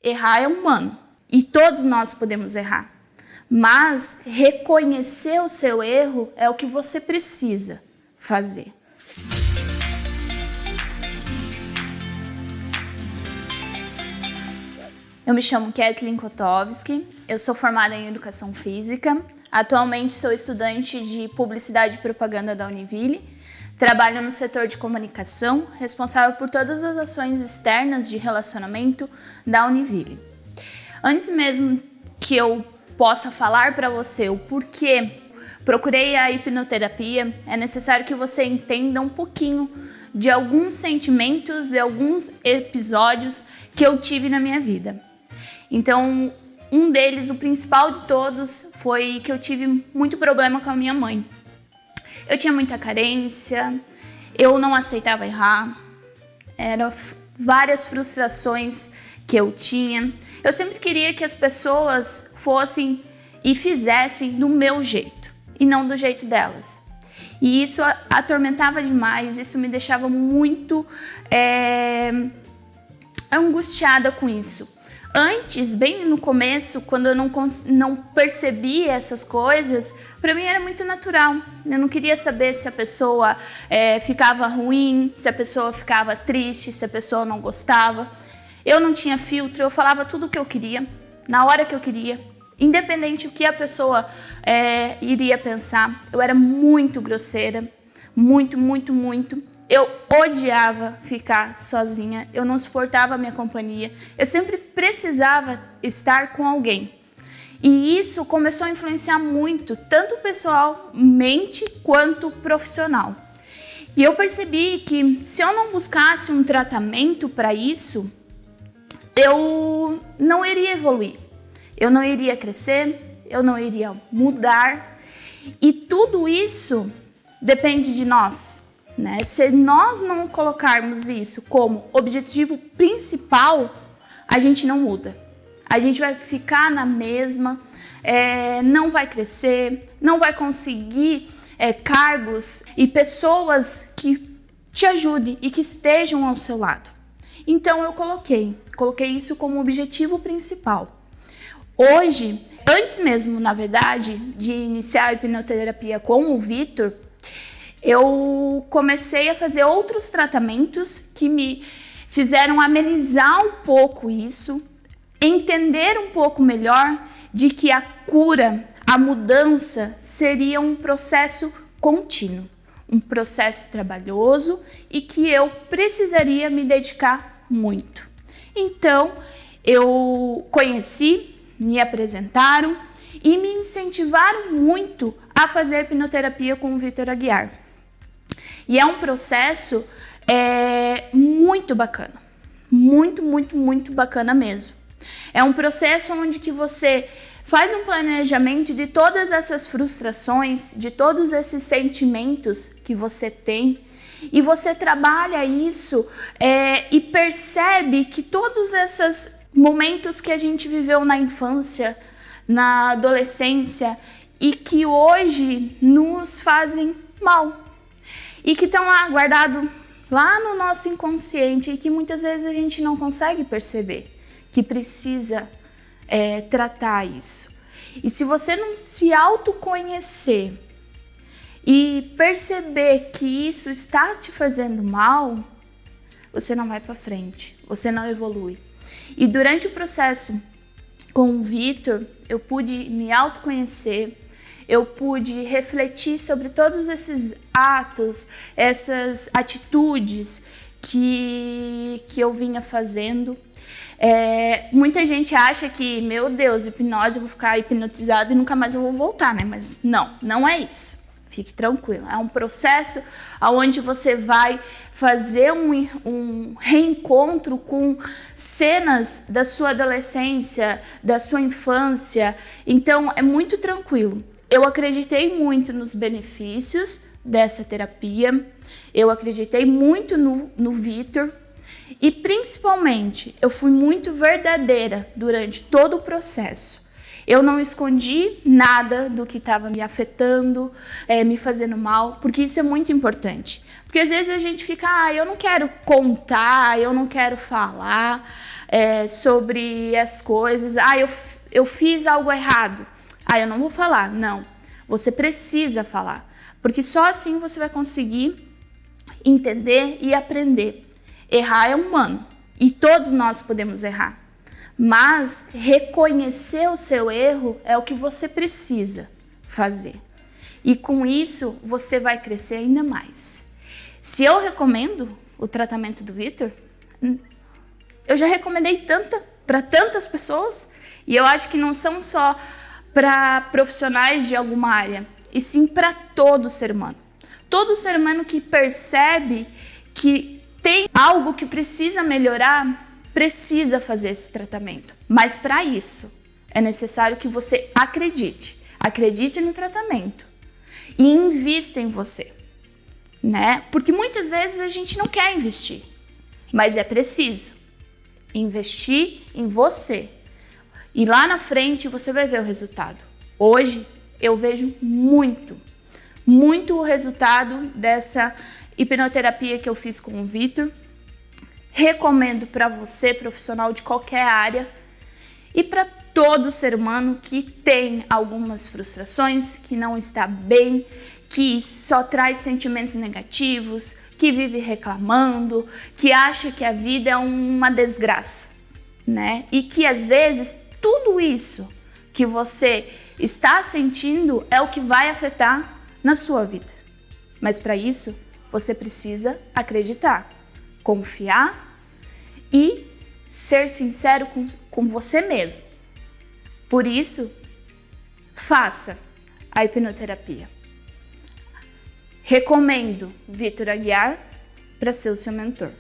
Errar é humano e todos nós podemos errar. Mas reconhecer o seu erro é o que você precisa fazer. Eu me chamo Kathleen Kotowski, eu sou formada em Educação Física, atualmente sou estudante de Publicidade e Propaganda da Univille, trabalho no setor de comunicação, responsável por todas as ações externas de relacionamento da Univille. Antes mesmo que eu possa falar para você o porquê procurei a hipnoterapia, é necessário que você entenda um pouquinho de alguns sentimentos, de alguns episódios que eu tive na minha vida. Então, um deles, o principal de todos, foi que eu tive muito problema com a minha mãe. Eu tinha muita carência, eu não aceitava errar, eram várias frustrações que eu tinha. Eu sempre queria que as pessoas fossem e fizessem do meu jeito e não do jeito delas. E isso atormentava demais, isso me deixava muito angustiada com isso. Antes, bem no começo, quando eu não percebia essas coisas, para mim era muito natural. Eu não queria saber se a pessoa ficava ruim, se a pessoa ficava triste, se a pessoa não gostava. Eu não tinha filtro, eu falava tudo o que eu queria, na hora que eu queria, independente do que a pessoa iria pensar. Eu era muito grosseira, muito. Eu odiava ficar sozinha, eu não suportava a minha companhia, eu sempre precisava estar com alguém. E isso começou a influenciar muito, tanto pessoalmente quanto profissional. E eu percebi que se eu não buscasse um tratamento para isso, eu não iria evoluir, eu não iria crescer, eu não iria mudar. E tudo isso depende de nós. Se nós não colocarmos isso como objetivo principal, a gente não muda. A gente vai ficar na mesma, não vai crescer, não vai conseguir cargos e pessoas que te ajudem e que estejam ao seu lado. Então eu coloquei isso como objetivo principal. Hoje, antes mesmo, na verdade, de iniciar a hipnoterapia com o Vitor, eu comecei a fazer outros tratamentos que me fizeram amenizar um pouco isso, entender um pouco melhor de que a cura, a mudança seria um processo contínuo, um processo trabalhoso e que eu precisaria me dedicar muito. Então, eu conheci, me apresentaram e me incentivaram muito a fazer hipnoterapia com o Vitor Aguiar. E é um processo muito bacana, muito bacana mesmo. É um processo onde que você faz um planejamento de todas essas frustrações, de todos esses sentimentos que você tem, e você trabalha isso e percebe que todos esses momentos que a gente viveu na infância, na adolescência, e que hoje nos fazem mal, e que estão lá guardados lá no nosso inconsciente e que muitas vezes a gente não consegue perceber que precisa tratar isso. E se você não se autoconhecer e perceber que isso está te fazendo mal, você não vai para frente, você não evolui. E durante o processo com o Vitor, eu pude me autoconhecer, eu pude refletir sobre todos esses atos, essas atitudes que eu vinha fazendo. Muita gente acha que, meu Deus, hipnose, eu vou ficar hipnotizado e nunca mais eu vou voltar, né? Mas não é isso. Fique tranquilo. É um processo onde você vai fazer um reencontro com cenas da sua adolescência, da sua infância. Então, é muito tranquilo. Eu acreditei muito nos benefícios dessa terapia, eu acreditei muito no Vitor e, principalmente, eu fui muito verdadeira durante todo o processo. Eu não escondi nada do que estava me afetando, me fazendo mal, porque isso é muito importante. Porque às vezes a gente fica, eu não quero contar, eu não quero falar sobre as coisas, eu fiz algo errado, eu não vou falar. Não, você precisa falar, porque só assim você vai conseguir entender e aprender. Errar é humano e todos nós podemos errar. Mas reconhecer o seu erro é o que você precisa fazer. E com isso, você vai crescer ainda mais. Se eu recomendo o tratamento do Vitor, eu já recomendei para tantas pessoas, e eu acho que não são só para profissionais de alguma área, e sim para todo ser humano. Todo ser humano que percebe que tem algo que precisa melhorar, precisa fazer esse tratamento. Mas para isso, é necessário que você acredite no tratamento e invista em você, né? Porque muitas vezes a gente não quer investir, mas é preciso investir em você. E lá na frente você vai ver o resultado. Hoje eu vejo muito o resultado dessa hipnoterapia que eu fiz com o Vitor. Recomendo para você, profissional de qualquer área, e para todo ser humano que tem algumas frustrações, que não está bem, que só traz sentimentos negativos, que vive reclamando, que acha que a vida é uma desgraça, né? E que às vezes tudo isso que você está sentindo é o que vai afetar na sua vida. Mas para isso, você precisa acreditar, confiar e ser sincero com você mesmo. Por isso, faça a hipnoterapia. Recomendo Vitor Aguiar para ser o seu mentor.